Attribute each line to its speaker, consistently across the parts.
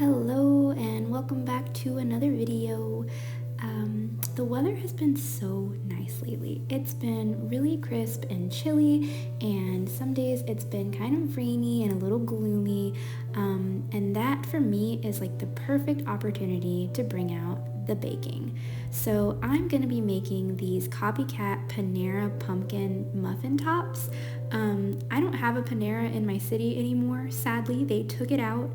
Speaker 1: Hello and welcome back to another video. The weather has been so nice lately. It's been really crisp and chilly, and some days it's been kind of rainy and a little gloomy, and that for me is like the perfect opportunity to bring out the baking. So I'm gonna be making these copycat Panera pumpkin muffin tops. I don't have a Panera in my city anymore. Sadly, they took it out.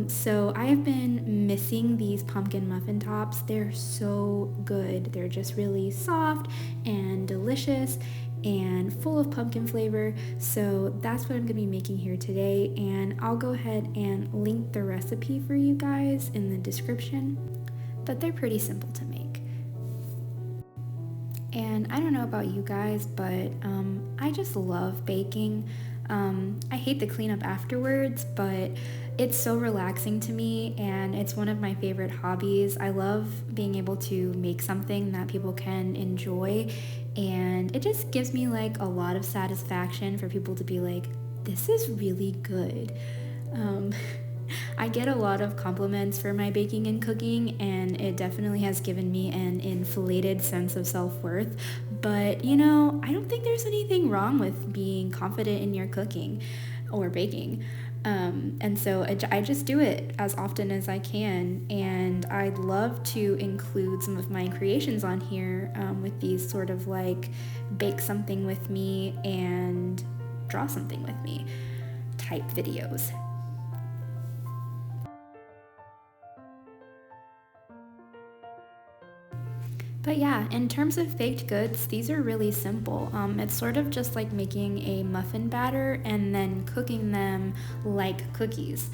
Speaker 1: So I have been missing these pumpkin muffin tops. They're so good. They're just really soft and delicious and full of pumpkin flavor. So that's what I'm gonna be making here today. And I'll go ahead and link the recipe for you guys in the description. But they're pretty simple to make. And I don't know about you guys, but I just love baking. I hate the cleanup afterwards, but it's so relaxing to me and it's one of my favorite hobbies. I love being able to make something that people can enjoy, and it just gives me like a lot of satisfaction for people to be like, this is really good. I get a lot of compliments for my baking and cooking, and it definitely has given me an inflated sense of self-worth. But you know, I don't think there's anything wrong with being confident in your cooking or baking. And so I just do it as often as I can, and I'd love to include some of my creations on here with these sort of like bake something with me and draw something with me type videos. But yeah, in terms of baked goods, these are really simple. It's sort of just like making a muffin batter and then cooking them like cookies.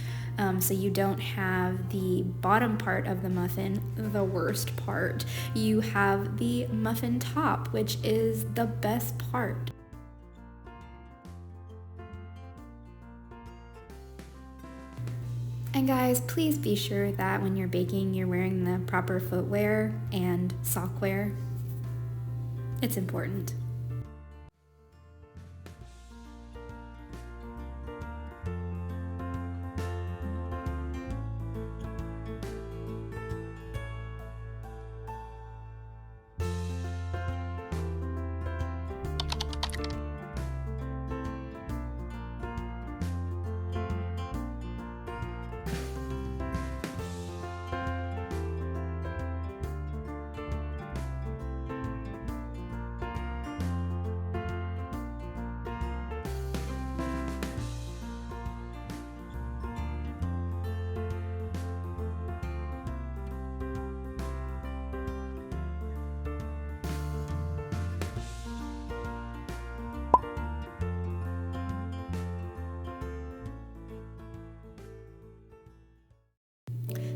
Speaker 1: So you don't have the bottom part of the muffin, the worst part. You have the muffin top, which is the best part. And guys, please be sure that when you're baking, you're wearing the proper footwear and sockwear. It's important.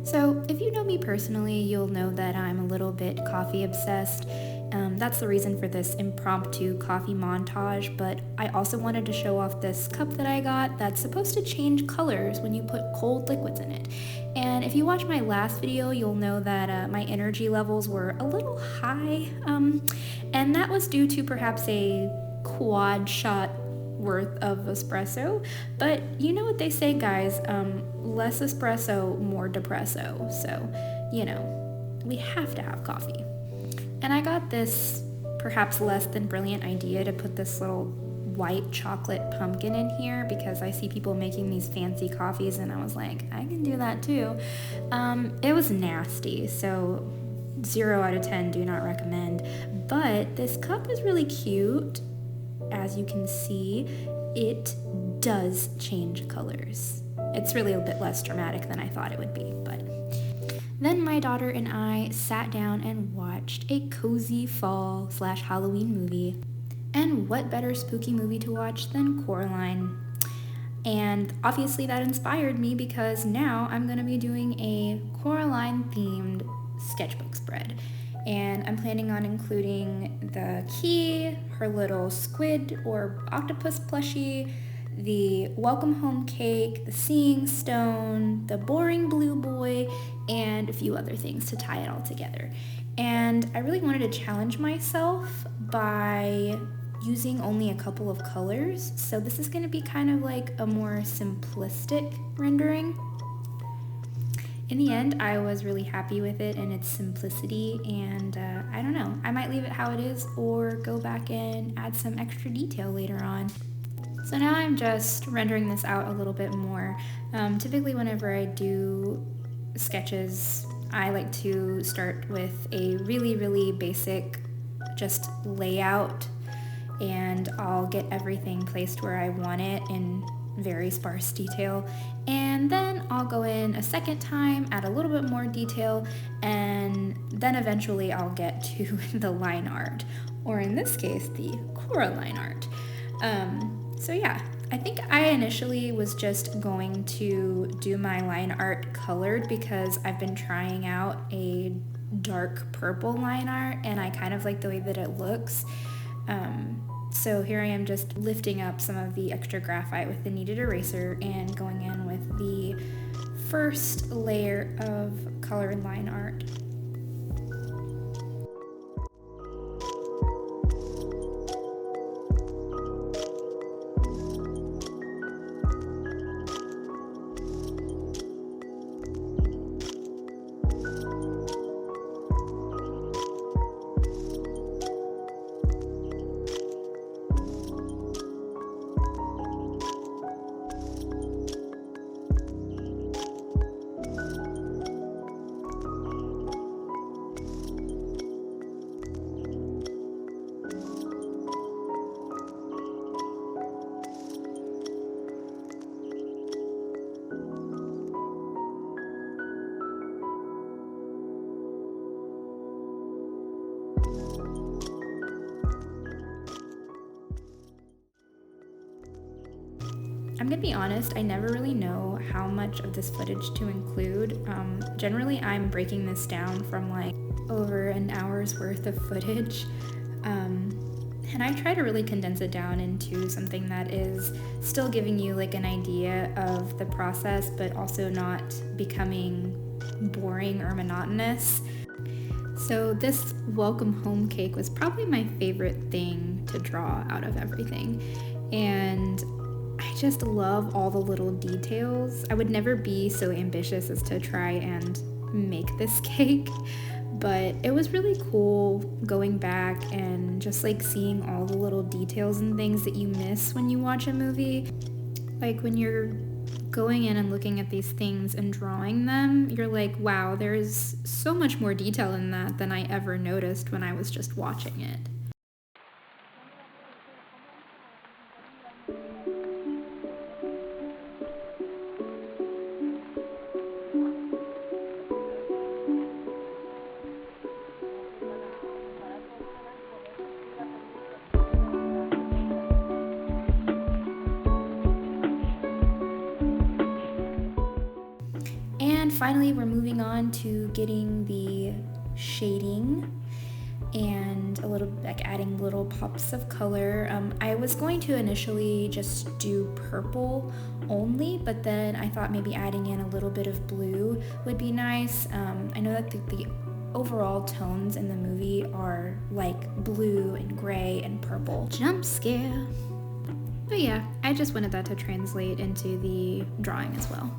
Speaker 1: So if you know me personally, you'll know that I'm a little bit coffee obsessed. That's the reason for this impromptu coffee montage, but I also wanted to show off this cup that I got that's supposed to change colors when you put cold liquids in it. And if you watch my last video, you'll know that my energy levels were a little high, and that was due to perhaps a quad shot worth of espresso. But you know what they say, guys, less espresso, more depresso. So, you know, we have to have coffee. And I got this perhaps less than brilliant idea to put this little white chocolate pumpkin in here because I see people making these fancy coffees, and I was like, I can do that too. It was nasty, so 0 out of 10, do not recommend. But this cup is really cute. As you can see, it does change colors. It's really a bit less dramatic than I thought it would be, but then my daughter and I sat down and watched a cozy fall/Halloween movie. And what better spooky movie to watch than Coraline? And obviously that inspired me because now I'm going to be doing a Coraline themed sketchbook spread. And I'm planning on including the key, her little squid or octopus plushie, the welcome home cake, the seeing stone, the boring blue boy, and a few other things to tie it all together. And I really wanted to challenge myself by using only a couple of colors. So this is going to be kind of like a more simplistic rendering. In the end, I was really happy with it and its simplicity, and I don't know, I might leave it how it is or go back and add some extra detail later on. So now I'm just rendering this out a little bit more. Typically whenever I do sketches, I like to start with a really basic just layout, and I'll get everything placed where I want it in very sparse detail, and then I'll go in a second time, add a little bit more detail, and then eventually I'll get to the line art, or in this case the Coraline art. So yeah, I think I initially was just going to do my line art colored because I've been trying out a dark purple line art and I kind of like the way that it looks. So here I am just lifting up some of the extra graphite with the kneaded eraser and going in with the first layer of colored line art. I'm gonna be honest, I never really know how much of this footage to include. Generally, I'm breaking this down from like over an hour's worth of footage. And I try to really condense it down into something that is still giving you like an idea of the process, but also not becoming boring or monotonous. So this welcome home cake was probably my favorite thing to draw out of everything. And I just love all the little details. I would never be so ambitious as to try and make this cake, but it was really cool going back and just like seeing all the little details and things that you miss when you watch a movie. Like when you're going in and looking at these things and drawing them, you're like, wow, there's so much more detail in that than I ever noticed when I was just watching it. And finally, we're moving on to getting the shading and a little, like adding little pops of color. I was going to initially just do purple only, but then I thought maybe adding in a little bit of blue would be nice. I know that the overall tones in the movie are like blue and gray and purple. Jump scare. But yeah, I just wanted that to translate into the drawing as well.